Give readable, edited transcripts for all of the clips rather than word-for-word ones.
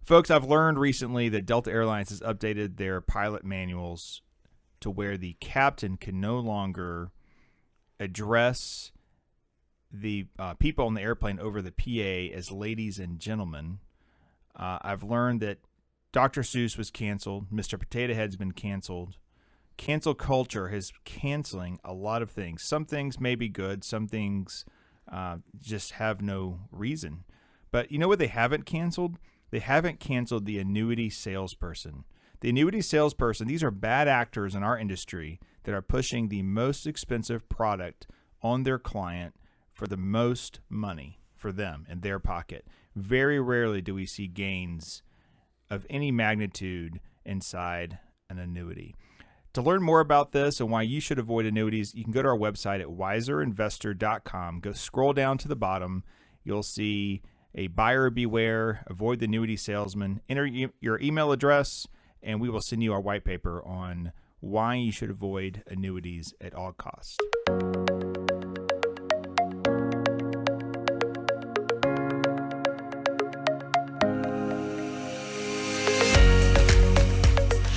Folks, I've learned recently that Delta Airlines has updated their pilot manuals to where the captain can no longer address the people on the airplane over the PA as ladies and gentlemen. I've learned that Dr. Seuss was canceled. Mr. Potato Head's been canceled. Cancel culture is canceling a lot of things. Some things may be good. Some things just have no reason. But you know what they haven't canceled? They haven't canceled the annuity salesperson. The annuity salesperson, these are bad actors in our industry that are pushing the most expensive product on their client for the most money for them in their pocket. Very rarely do we see gains of any magnitude inside an annuity. To learn more about this and why you should avoid annuities, you can go to our website at wiserinvestor.com. Go scroll down to the bottom. You'll see a buyer beware, avoid the annuity salesman. Enter your email address, and we will send you our white paper on why you should avoid annuities at all costs.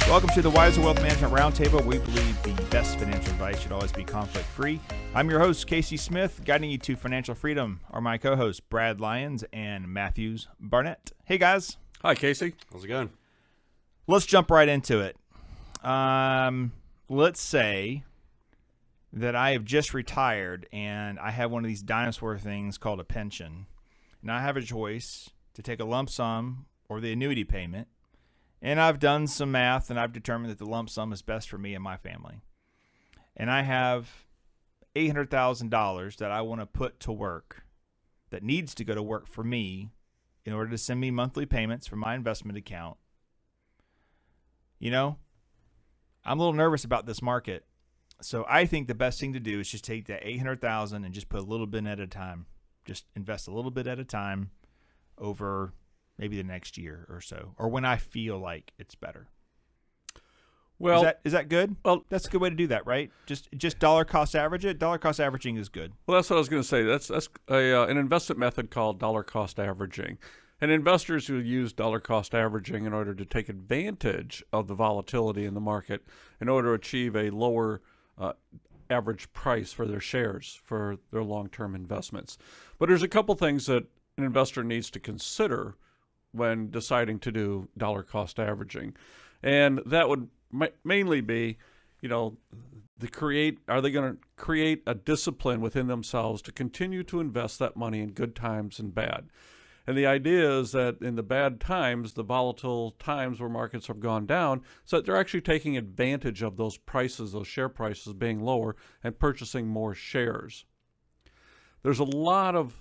Welcome to the Wiser Wealth Management Roundtable. We believe the best financial advice should always be conflict-free. I'm your host, Casey Smith. Guiding you to financial freedom are my co-hosts, Brad Lyons and Matthews Barnett. Hey, guys. Hi, Casey. How's it going? Let's jump right into it. Let's say that I have just retired and I have one of these dinosaur things called a pension. And I have a choice to take a lump sum or the annuity payment. And I've done some math, and I've determined that the lump sum is best for me and my family. And I have $800,000 that I want to put to work, that needs to go to work for me in order to send me monthly payments from my investment account. You know, I'm a little nervous about this market. So I think the best thing to do is just take that $800,000 and just put a little bit at a time. Just invest a little bit at a time over maybe the next year or so, or when I feel like it's better. Well, is that good? Well, that's a good way to do that, right? Just dollar cost average it. Dollar cost averaging is good. Well, that's what I was going to say. That's an investment method called dollar cost averaging. And investors who use dollar cost averaging in order to take advantage of the volatility in the market in order to achieve a lower average price for their shares for their long-term investments. But there's a couple things that an investor needs to consider when deciding to do dollar cost averaging. And that would mainly be, are they going to create a discipline within themselves to continue to invest that money in good times and bad? And the idea is that in the bad times, the volatile times where markets have gone down, so that they're actually taking advantage of those prices, those share prices being lower, and purchasing more shares. There's a lot of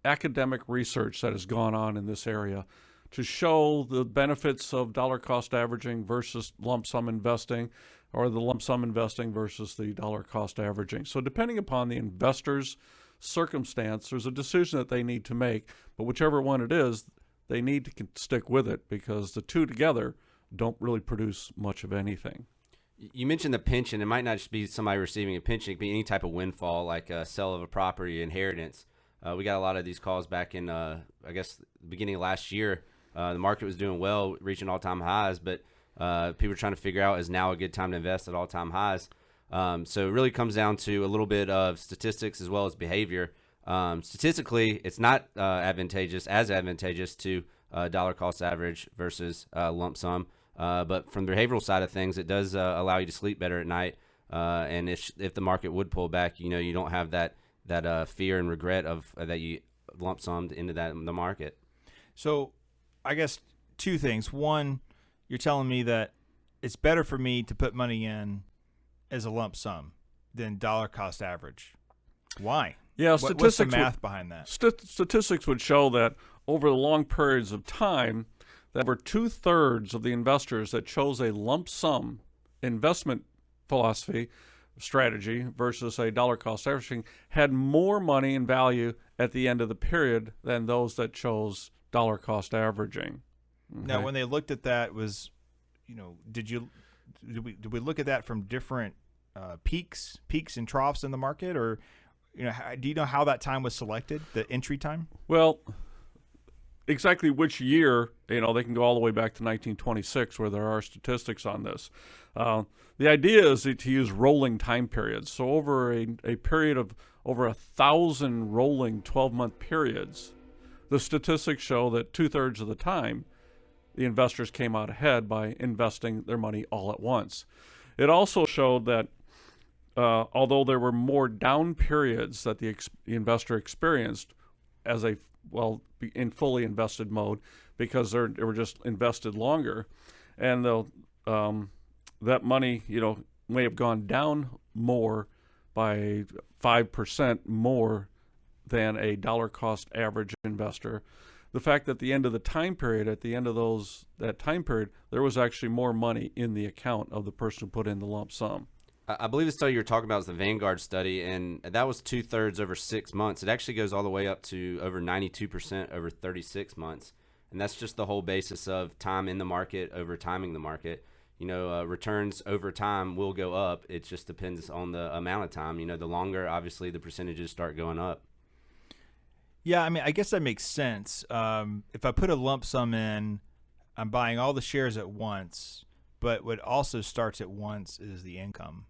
academic research that has gone on in this area to show the benefits of dollar cost averaging versus lump sum investing, or the lump sum investing versus the dollar cost averaging. So depending upon the investor's circumstance, there's a decision that they need to make, but whichever one it is, they need to stick with it because the two together don't really produce much of anything. You mentioned the pension. It might not just be somebody receiving a pension. It could be any type of windfall, like a sale of a property, inheritance. We got a lot of these calls back in, the beginning of last year. The market was doing well, reaching all-time highs, but people are trying to figure out, is now a good time to invest at all-time highs? So it really comes down to a little bit of statistics as well as behavior. Statistically, it's not advantageous to dollar cost average versus lump sum. But from the behavioral side of things, it does allow you to sleep better at night. And if the market would pull back, you don't have that fear and regret of that you lump summed into the market. So I guess two things. One, you're telling me that it's better for me to put money in as a lump sum than dollar cost average. Why? Yeah, what's the math behind that? Statistics would show that over the long periods of time, that over 2/3 of the investors that chose a lump sum investment philosophy strategy versus a dollar cost averaging had more money in value at the end of the period than those that chose dollar cost averaging. Okay? Now, when they looked at that, did we look at that from different peaks and troughs in the market, or do you know how that time was selected, the entry time? Well, exactly which year, they can go all the way back to 1926 where there are statistics on this. The idea is to use rolling time periods. So over a period of over 1,000 rolling 12-month periods, the statistics show that 2/3 of the time, the investors came out ahead by investing their money all at once. It also showed that although there were more down periods that the investor experienced as in fully invested mode, because they were just invested longer, and that money may have gone down more by 5% more than a dollar cost average investor. The fact that at the end of the time period, that time period, there was actually more money in the account of the person who put in the lump sum. I believe the study you're talking about is the Vanguard study, and that was 2/3 over 6 months. It actually goes all the way up to over 92% over 36 months. And that's just the whole basis of time in the market over timing the market. Returns over time will go up. It just depends on the amount of time. The longer, obviously, the percentages start going up. Yeah, I mean, I guess that makes sense. If I put a lump sum in, I'm buying all the shares at once, but what also starts at once is the income.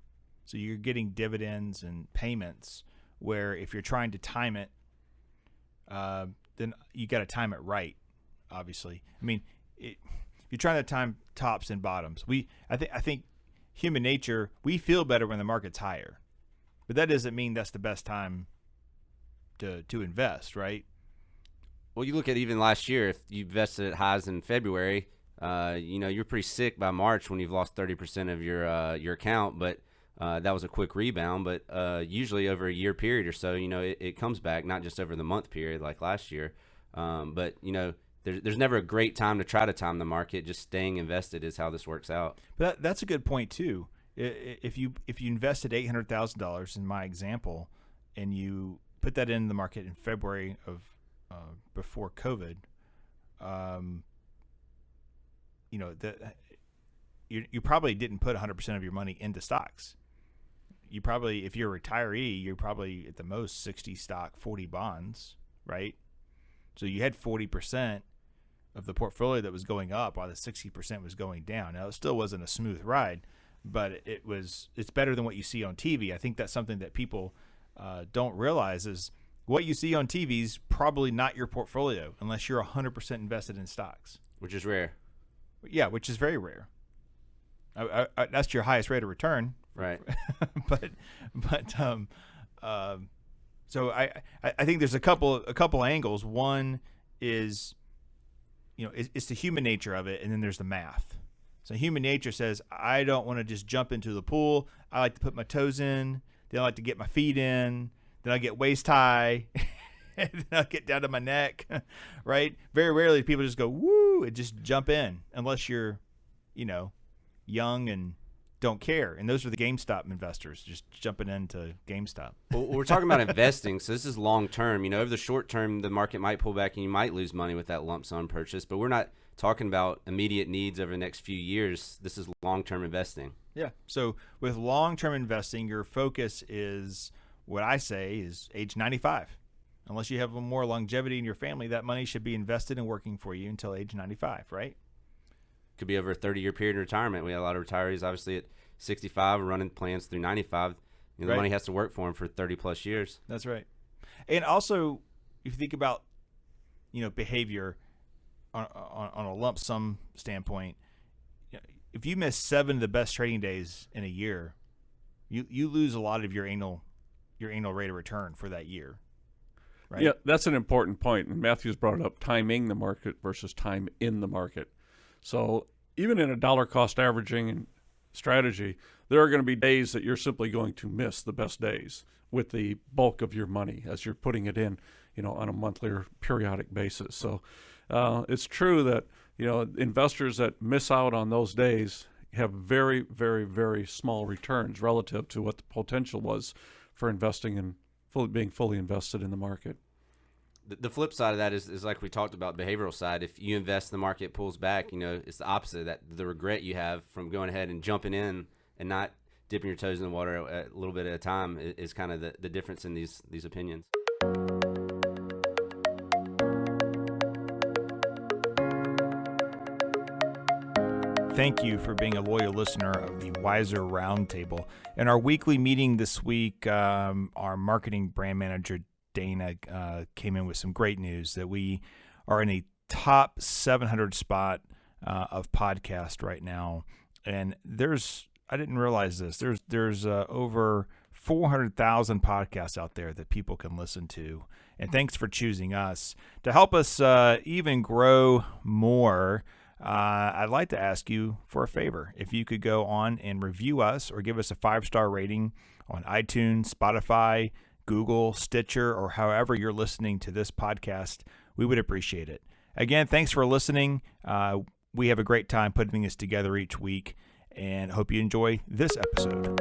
So you're getting dividends and payments, where if you're trying to time it, then you got to time it right, obviously. I mean, if you're trying to time tops and bottoms, I think human nature, we feel better when the market's higher, but that doesn't mean that's the best time to invest, right? Well, you look at even last year, if you invested at highs in February, you're pretty sick by March when you've lost 30% of your account, but that was a quick rebound. But usually over a year period or so, it comes back, not just over the month period like last year. But there's never a great time to try to time the market. Just staying invested is how this works out. But that's a good point too. If you invested $800,000 in my example, and you put that in the market in February of before COVID, you probably didn't put 100% of your money into stocks. You probably, if you're a retiree, you're probably at the most 60 stock, 40 bonds, right? So you had 40% of the portfolio that was going up while the 60% was going down. Now, it still wasn't a smooth ride, but it's better than what you see on TV. I think that's something that people don't realize is what you see on TV is probably not your portfolio unless you're 100% invested in stocks. Which is rare. Yeah, which is very rare. That's your highest rate of return. Right. So I think there's a couple angles. One is, it's the human nature of it, and then there's the math. So human nature says, I don't want to just jump into the pool. I like to put my toes in. Then I like to get my feet in. Then I get waist high. And then I get down to my neck, right? Very rarely do people just go, woo, and just jump in, unless you're, young and don't care. And those are the GameStop investors, just jumping into GameStop. Well, we're talking about investing, so this is long term. Over the short term, the market might pull back and you might lose money with that lump sum purchase, but we're not talking about immediate needs over the next few years. This is long-term investing. Yeah. So with long-term investing, your focus is, what I say is age 95. Unless you have more longevity in your family, that money should be invested and working for you until age 95, right? Could be over a 30-year period of retirement. We have a lot of retirees, obviously, at 65 running plans through 95. The Right. money has to work for them for 30-plus years. That's right. And also, if you think about, behavior on a lump sum standpoint, if you miss 7 of the best trading days in a year, you lose a lot of your annual rate of return for that year. Right? Yeah, that's an important point. And Matthew's brought up timing the market versus time in the market. So even in a dollar cost averaging strategy, there are going to be days that you're simply going to miss the best days with the bulk of your money as you're putting it in, on a monthly or periodic basis. So it's true that, investors that miss out on those days have very, very, very small returns relative to what the potential was for investing and being fully invested in the market. The flip side of that is like we talked about, behavioral side. If you invest, the market pulls back, it's the opposite of that. The regret you have from going ahead and jumping in and not dipping your toes in the water a little bit at a time is kind of the difference in these opinions. thank you for being a loyal listener of the Wiser Roundtable. In our weekly meeting this week, our marketing brand manager, Dana, came in with some great news that we are in a top 700 spot of podcast right now. And I didn't realize this, there's over 400,000 podcasts out there that people can listen to. And thanks for choosing us. To help us even grow more, I'd like to ask you for a favor. If you could go on and review us or give us a 5-star rating on iTunes, Spotify, Google, Stitcher, or however you're listening to this podcast, we would appreciate it. Again, thanks for listening. We have a great time putting this together each week, and hope you enjoy this episode.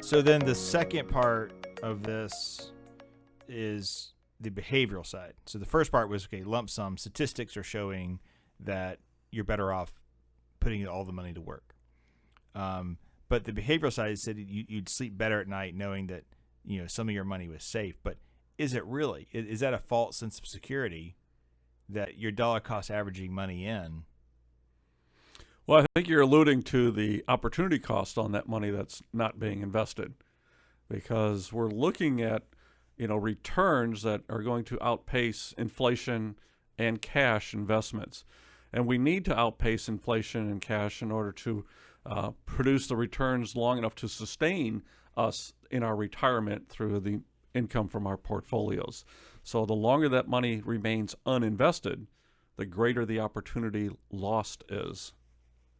So then the second part of this is the behavioral side. So the first part was, okay, lump sum. Statistics are showing that you're better off putting all the money to work. But the behavioral side said you'd sleep better at night knowing that, some of your money was safe. But is it really? Is that a false sense of security that you're dollar cost averaging money in? Well, I think you're alluding to the opportunity cost on that money that's not being invested, because we're looking at, returns that are going to outpace inflation and cash investments. And we need to outpace inflation and cash in order to produce the returns long enough to sustain us in our retirement through the income from our portfolios. So the longer that money remains uninvested, the greater the opportunity lost is.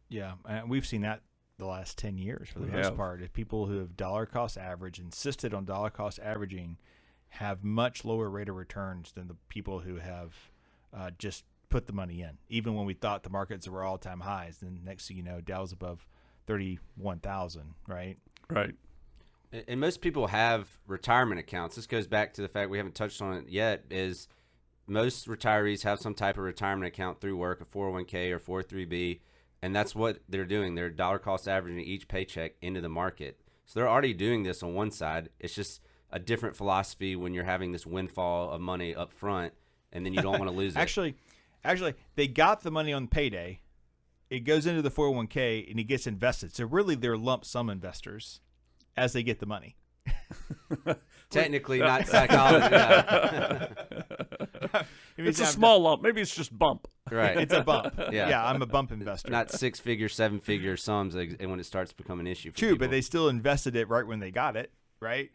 Yeah, and we've seen that the last 10 years for the most part. If people who have dollar cost average, insisted on dollar cost averaging, have much lower rate of returns than the people who have just put the money in. Even when we thought the markets were all-time highs, then next thing you know, Dow's above 31,000, right? Right. And most people have retirement accounts. This goes back to the fact we haven't touched on it yet, is most retirees have some type of retirement account through work, a 401k or 403b. And that's what they're doing. They're dollar cost averaging each paycheck into the market. So they're already doing this on one side. It's just a different philosophy when you're having this windfall of money up front, and then you don't want to lose it. Actually, they got the money on payday. It goes into the 401k, and it gets invested. So really, they're lump sum investors as they get the money. Technically, not psychology. Yeah. It's a small lump. Maybe it's just bump. Right. It's a bump. Yeah, I'm a bump investor. Not 6-figure, 7-figure sums when it starts to become an issue for True, people. but they still invested it right when they got it, right?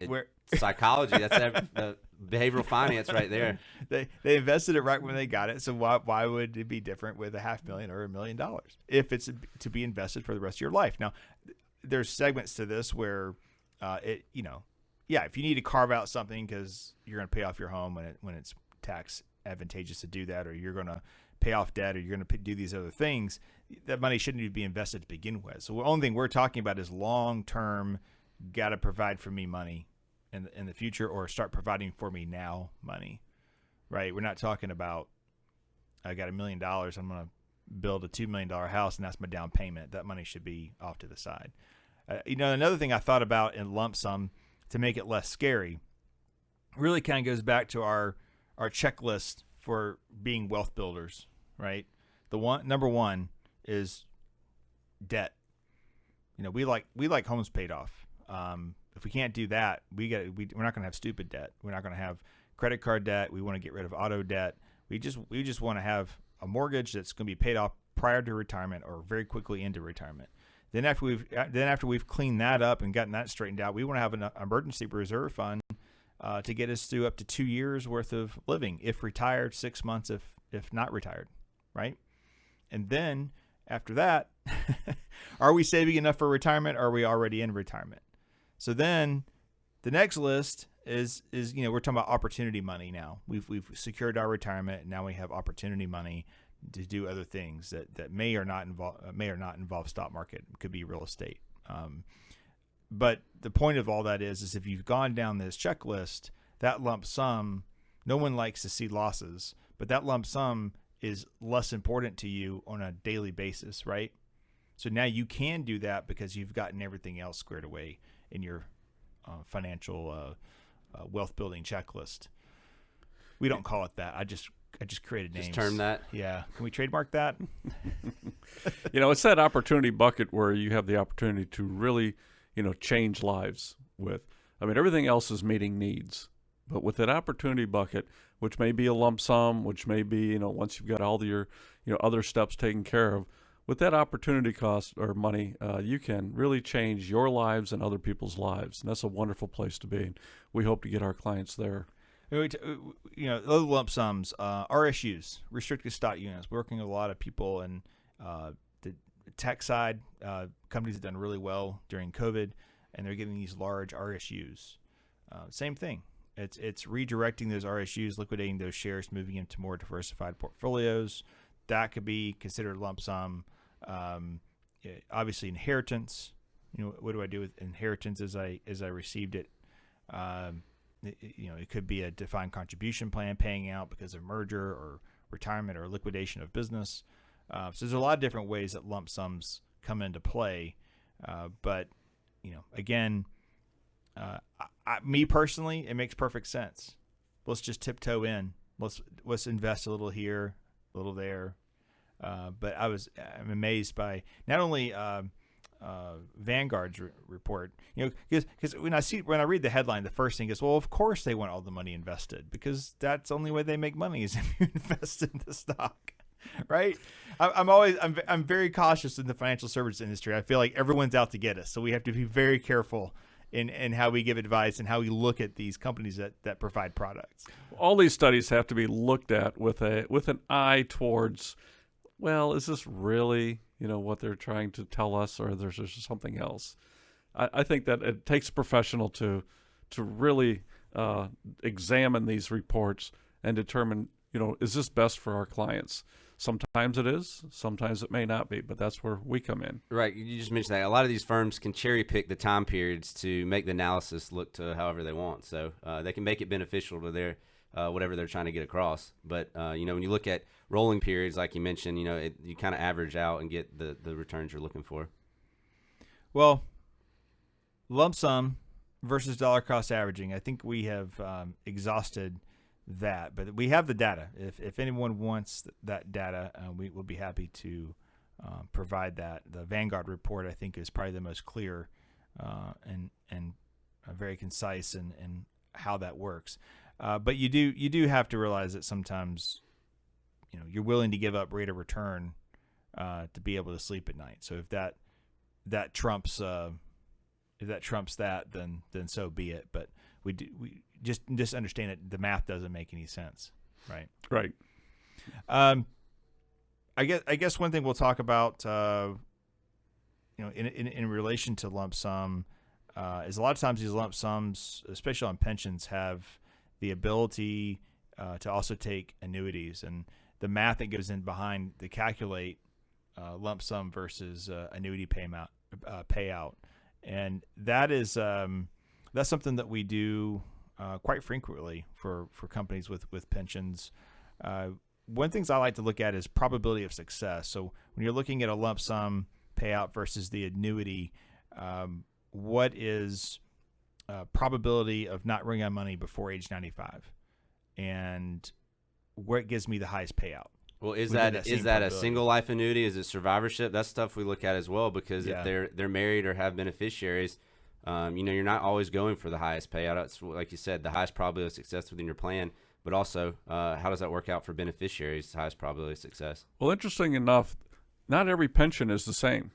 Psychology, that's the behavioral finance right there. They invested it right when they got it, so why would it be different with $500,000 or $1 million if it's to be invested for the rest of your life? Now, there's segments to this where if you need to carve out something because you're going to pay off your home when it's tax advantageous to do that, or you're going to pay off debt, or you're going to do these other things, that money shouldn't even be invested to begin with. So the only thing we're talking about is long-term, got to provide for me money in the future, or start providing for me now money, right? We're not talking about, I got $1 million, I'm going to build a $2 million house, and that's my down payment. That money should be off to the side. Another thing I thought about in lump sum to make it less scary really kind of goes back to our checklist for being wealth builders, right? Number one is debt. We like homes paid off. If we can't do that, we're not going to have stupid debt. We're not going to have credit card debt. We want to get rid of auto debt. We just want to have a mortgage that's going to be paid off prior to retirement or very quickly into retirement. Then after we've cleaned that up and gotten that straightened out, we want to have an emergency reserve fund to get us through up to 2 years worth of living, if retired, 6 months if not retired, right? And then after that, are we saving enough for retirement? Or are we already in retirement? So then the next list is we're talking about opportunity money now. We've secured our retirement, and now we have opportunity money to do other things that may or not involve stock market. It could be real estate. But the point of all that is if you've gone down this checklist, that lump sum, no one likes to see losses, but that lump sum is less important to you on a daily basis, right? So now you can do that because you've gotten everything else squared away in your financial wealth building checklist. We don't call it that. I just created names. Just term that. Yeah. Can we trademark that? It's that opportunity bucket where you have the opportunity to really, change lives with. I mean, everything else is meeting needs. But with that opportunity bucket, which may be a lump sum, which may be, once you've got all your, other steps taken care of, with that opportunity cost or money, you can really change your lives and other people's lives. And that's a wonderful place to be. We hope to get our clients there. Those lump sums, RSUs, restricted stock units, working with a lot of people in the tech side. Companies have done really well during COVID, and they're getting these large RSUs. Same thing. It's redirecting those RSUs, liquidating those shares, moving into more diversified portfolios. That could be considered lump sum. Obviously, inheritance. What do I do with inheritance as I received it? It could be a defined contribution plan paying out because of merger or retirement or liquidation of business. So there's a lot of different ways that lump sums come into play. But again, me personally, it makes perfect sense. Let's just tiptoe in. Let's invest a little here, a little there. But I'm amazed by not only Vanguard's report, because when I read the headline, the first thing is, well, of course they want all the money invested because that's the only way they make money is if you invest in the stock, right? I'm very cautious in the financial services industry. I feel like everyone's out to get us, so we have to be very careful in how we give advice and how we look at these companies that provide products. All these studies have to be looked at with an eye towards, well, is this really what they're trying to tell us, or there's just something else? I think that it takes a professional to really examine these reports and determine, is this best for our clients? Sometimes it is, sometimes it may not be, but that's where we come in. Right. You just mentioned that. A lot of these firms can cherry pick the time periods to make the analysis look to however they want. So they can make it beneficial to their whatever they're trying to get across. But, when you look at rolling periods, like you mentioned, you kind of average out and get the returns you're looking for. Well, lump sum versus dollar cost averaging. I think we have exhausted that, but we have the data. If anyone wants that data, we will be happy to provide that. The Vanguard report, I think, is probably the most clear and very concise in how that works. But you do have to realize that sometimes you're willing to give up rate of return to be able to sleep at night. So if that trumps that, then so be it. But we just understand that the math doesn't make any sense, right? Right. I guess one thing we'll talk about, in relation to lump sum, is a lot of times these lump sums, especially on pensions, have the ability to also take annuities, and the math that goes in behind to calculate lump sum versus annuity payout, and that is that's something that we do quite frequently for companies with pensions. One of the things I like to look at is probability of success. So when you're looking at a lump sum payout versus the annuity, what is probability of not running out of money before age 95, and where it gives me the highest payout? Well, is that a single life annuity? Is it survivorship? That's stuff we look at as well, because if they're married or have beneficiaries, you're not always going for the highest payout. It's like you said, the highest probability of success within your plan, but also how does that work out for beneficiaries? Highest probability of success. Well, interesting enough, not every pension is the same.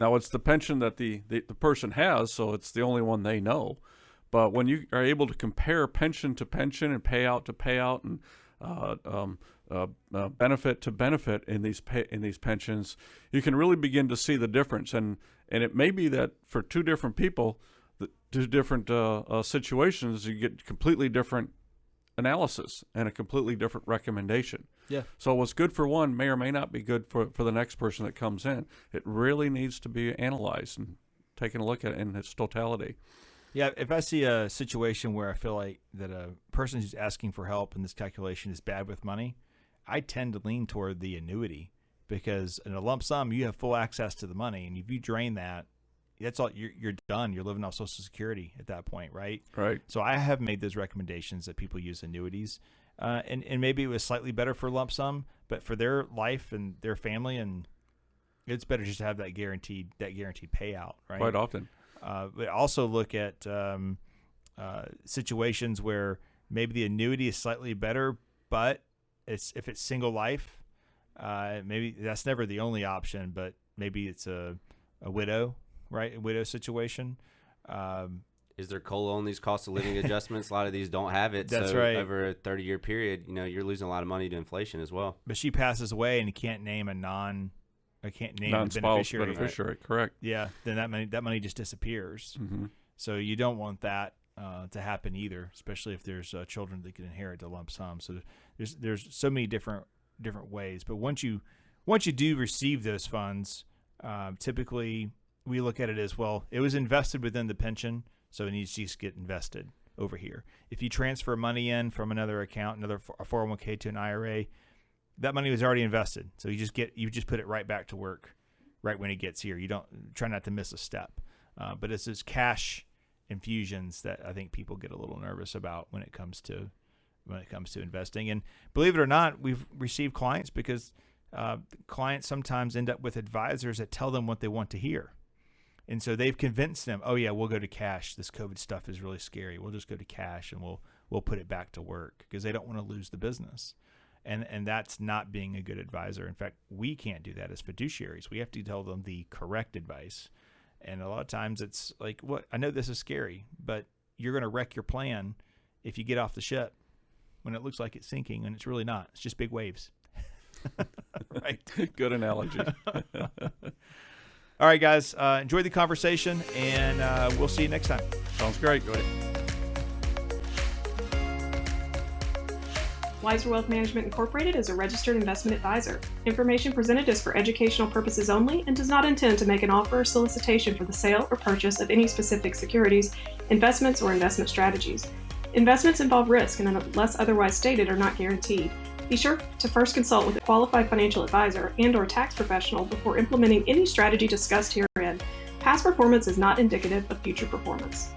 Now, it's the pension that the person has, so it's the only one they know. But when you are able to compare pension to pension and payout to payout and benefit to benefit in these pensions, you can really begin to see the difference. And it may be that for two different people, two different situations, you get completely different analysis and a completely different recommendation. Yeah. So what's good for one may or may not be good for the next person that comes in. It really needs to be analyzed and taken a look at in its totality. Yeah, if I see a situation where I feel like that a person who's asking for help in this calculation is bad with money, I tend to lean toward the annuity, because in a lump sum, you have full access to the money, and if you drain that, that's all. You're done. You're living off Social Security at that point, right? Right. So I have made those recommendations that people use annuities, and maybe it was slightly better for lump sum, but for their life and their family, and it's better just to have that guaranteed payout, right? Quite often. But also look at situations where maybe the annuity is slightly better, but if it's single life, maybe that's never the only option, but maybe it's a widow, right? A widow situation. Is there COLA on these cost of living adjustments? A lot of these don't have it. That's so right. Over a 30-year period, you're losing a lot of money to inflation as well. But she passes away and you can't name a non-spouse beneficiary. Correct. Yeah, then that money just disappears. Mm-hmm. So you don't want that to happen either, especially if there's children that can inherit the lump sum. So there's so many different ways. But once you do receive those funds, typically we look at it as, well, it was invested within the pension, so it needs to just get invested over here. If you transfer money in from another account, a 401k to an IRA, that money was already invested. So you just put it right back to work right when it gets here. You don't try not to miss a step. But it's those cash infusions that I think people get a little nervous about when it comes to investing. And believe it or not, we've received clients because clients sometimes end up with advisors that tell them what they want to hear. And so they've convinced them, oh yeah, we'll go to cash. This COVID stuff is really scary. We'll just go to cash and we'll put it back to work, because they don't want to lose the business. And that's not being a good advisor. In fact, we can't do that as fiduciaries. We have to tell them the correct advice. And a lot of times it's like, what? I know this is scary, but you're going to wreck your plan if you get off the ship when it looks like it's sinking, and it's really not. It's just big waves. Right? Good analogy. All right, guys. Enjoy the conversation, and we'll see you next time. Sounds great. Go ahead. Wiser Wealth Management Incorporated is a registered investment advisor. Information presented is for educational purposes only and does not intend to make an offer or solicitation for the sale or purchase of any specific securities, investments, or investment strategies. Investments involve risk and, unless otherwise stated, are not guaranteed. Be sure to first consult with a qualified financial advisor and/or tax professional before implementing any strategy discussed herein. Past performance is not indicative of future performance.